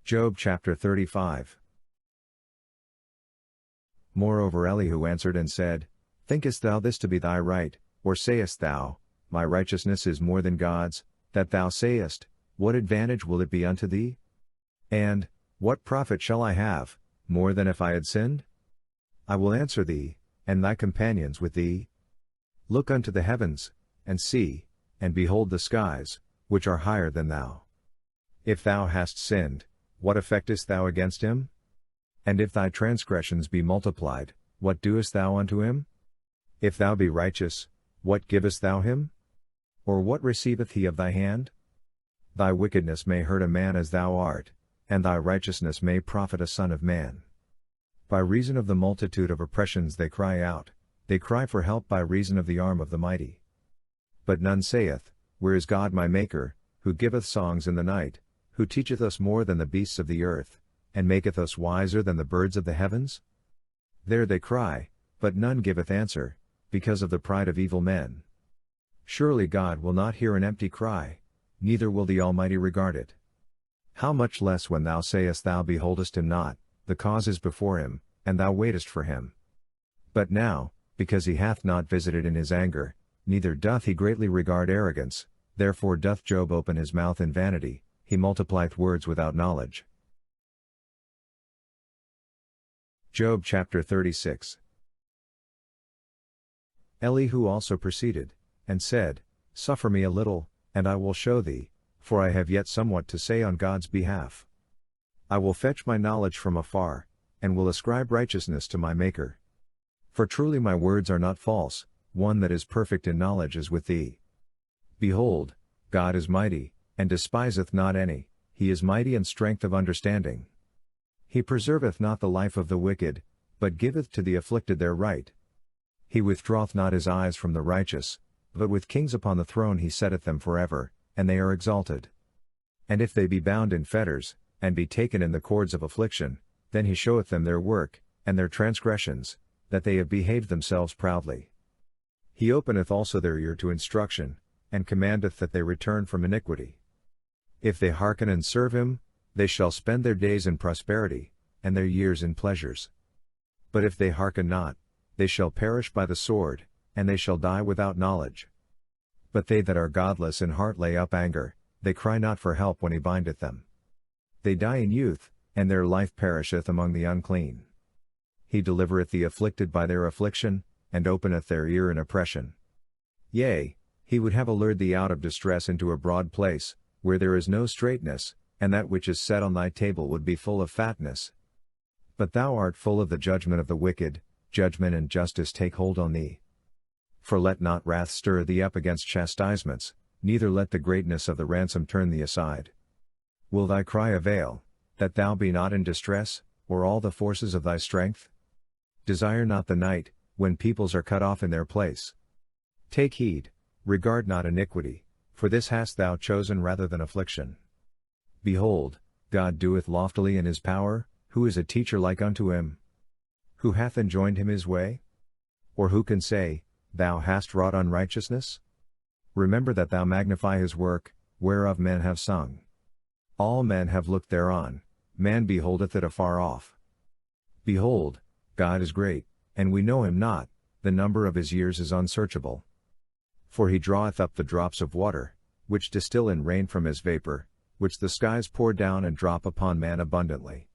Job chapter 35. Moreover Elihu answered and said, Thinkest thou this to be thy right, or sayest thou, My righteousness is more than God's, that thou sayest, What advantage will it be unto thee? And, What profit shall I have, more than if I had sinned? I will answer thee, and thy companions with thee. Look unto the heavens, and see, and behold the skies, which are higher than thou. If thou hast sinned, what effectest thou against him? And if thy transgressions be multiplied, what doest thou unto him? If thou be righteous, what givest thou him? Or what receiveth he of thy hand? Thy wickedness may hurt a man as thou art, and thy righteousness may profit a son of man. By reason of the multitude of oppressions they cry out, they cry for help by reason of the arm of the mighty. But none saith, Where is God my Maker, who giveth songs in the night, who teacheth us more than the beasts of the earth, and maketh us wiser than the birds of the heavens? There they cry, but none giveth answer, because of the pride of evil men. Surely God will not hear an empty cry, neither will the Almighty regard it. How much less when thou sayest thou beholdest him not, the cause is before him, and thou waitest for him. But now, because he hath not visited in his anger, neither doth he greatly regard arrogance, therefore doth Job open his mouth in vanity, he multiplieth words without knowledge. Job chapter 36. Elihu also proceeded, and said, Suffer me a little, and I will show thee, for I have yet somewhat to say on God's behalf. I will fetch my knowledge from afar, and will ascribe righteousness to my Maker. For truly my words are not false, one that is perfect in knowledge is with thee. Behold, God is mighty, and despiseth not any, he is mighty in strength of understanding. He preserveth not the life of the wicked, but giveth to the afflicted their right. He withdraweth not his eyes from the righteous, but with kings upon the throne he setteth them forever, and they are exalted. And if they be bound in fetters, and be taken in the cords of affliction, then he showeth them their work, and their transgressions, that they have behaved themselves proudly. He openeth also their ear to instruction, and commandeth that they return from iniquity. If they hearken and serve him, they shall spend their days in prosperity, and their years in pleasures. But if they hearken not, they shall perish by the sword, and they shall die without knowledge. But they that are godless in heart lay up anger, they cry not for help when he bindeth them. They die in youth, and their life perisheth among the unclean. He delivereth the afflicted by their affliction, and openeth their ear in oppression. Yea, he would have allured thee out of distress into a broad place, where there is no straightness, and that which is set on thy table would be full of fatness. But thou art full of the judgment of the wicked, judgment and justice take hold on thee. For let not wrath stir thee up against chastisements, neither let the greatness of the ransom turn thee aside. Will thy cry avail, that thou be not in distress, or all the forces of thy strength? Desire not the night, when peoples are cut off in their place. Take heed, regard not iniquity, for this hast thou chosen rather than affliction. Behold, God doeth loftily in his power, who is a teacher like unto him? Who hath enjoined him his way? Or who can say, Thou hast wrought unrighteousness? Remember that thou magnify his work, whereof men have sung. All men have looked thereon, man beholdeth it afar off. Behold, God is great, and we know him not, the number of his years is unsearchable. For he draweth up the drops of water, which distill in rain from his vapor, which the skies pour down and drop upon man abundantly.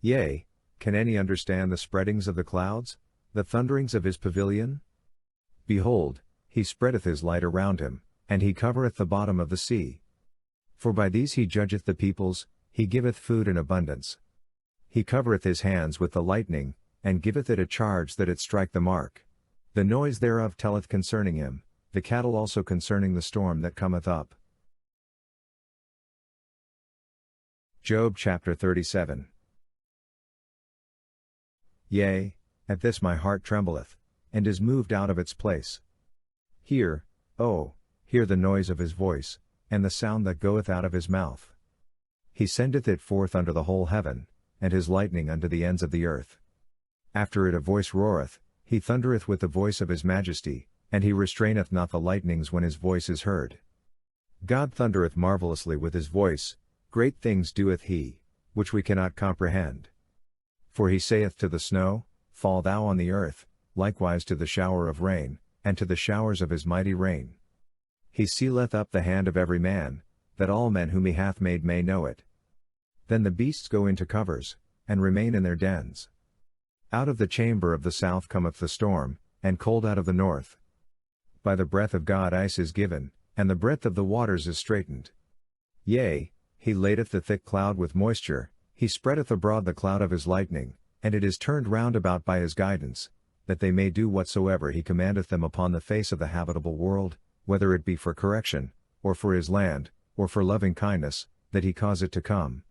Yea, can any understand the spreadings of the clouds, the thunderings of his pavilion? Behold, he spreadeth his light around him, and he covereth the bottom of the sea. For by these he judgeth the peoples, he giveth food in abundance. He covereth his hands with the lightning, and giveth it a charge that it strike the mark. The noise thereof telleth concerning him, the cattle also concerning the storm that cometh up. Job chapter 37. Yea, at this my heart trembleth, and is moved out of its place. Hear, oh, hear the noise of his voice, and the sound that goeth out of his mouth. He sendeth it forth unto the whole heaven, and his lightning unto the ends of the earth. After it a voice roareth, he thundereth with the voice of his majesty, and he restraineth not the lightnings when his voice is heard. God thundereth marvellously with his voice, great things doeth he, which we cannot comprehend. For he saith to the snow, Fall thou on the earth, likewise to the shower of rain, and to the showers of his mighty rain. He sealeth up the hand of every man, that all men whom he hath made may know it. Then the beasts go into covers, and remain in their dens. Out of the chamber of the south cometh the storm, and cold out of the north. By the breath of God ice is given, and the breadth of the waters is straitened. Yea, he ladeth the thick cloud with moisture, he spreadeth abroad the cloud of his lightning, and it is turned round about by his guidance, that they may do whatsoever he commandeth them upon the face of the habitable world, whether it be for correction, or for his land, or for loving kindness, that he cause it to come.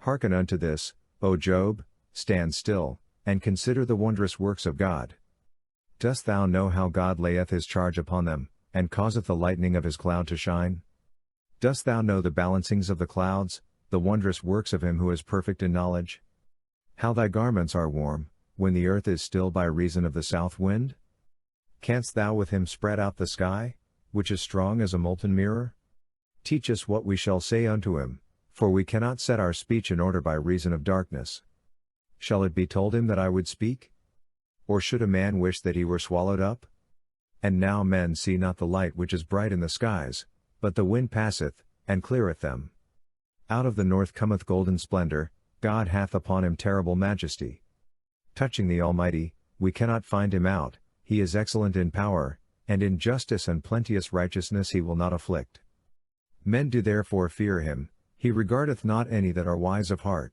Hearken unto this, O Job, stand still, and consider the wondrous works of God. Dost thou know how God layeth his charge upon them, and causeth the lightning of his cloud to shine? Dost thou know the balancings of the clouds, the wondrous works of him who is perfect in knowledge? How thy garments are warm, when the earth is still by reason of the south wind? Canst thou with him spread out the sky, which is strong as a molten mirror? Teach us what we shall say unto him, for we cannot set our speech in order by reason of darkness. Shall it be told him that I would speak? Or should a man wish that he were swallowed up? And now men see not the light which is bright in the skies, but the wind passeth, and cleareth them. Out of the north cometh golden splendor, God hath upon him terrible majesty. Touching the Almighty, we cannot find him out, he is excellent in power, and in justice and plenteous righteousness he will not afflict. Men do therefore fear him, he regardeth not any that are wise of heart.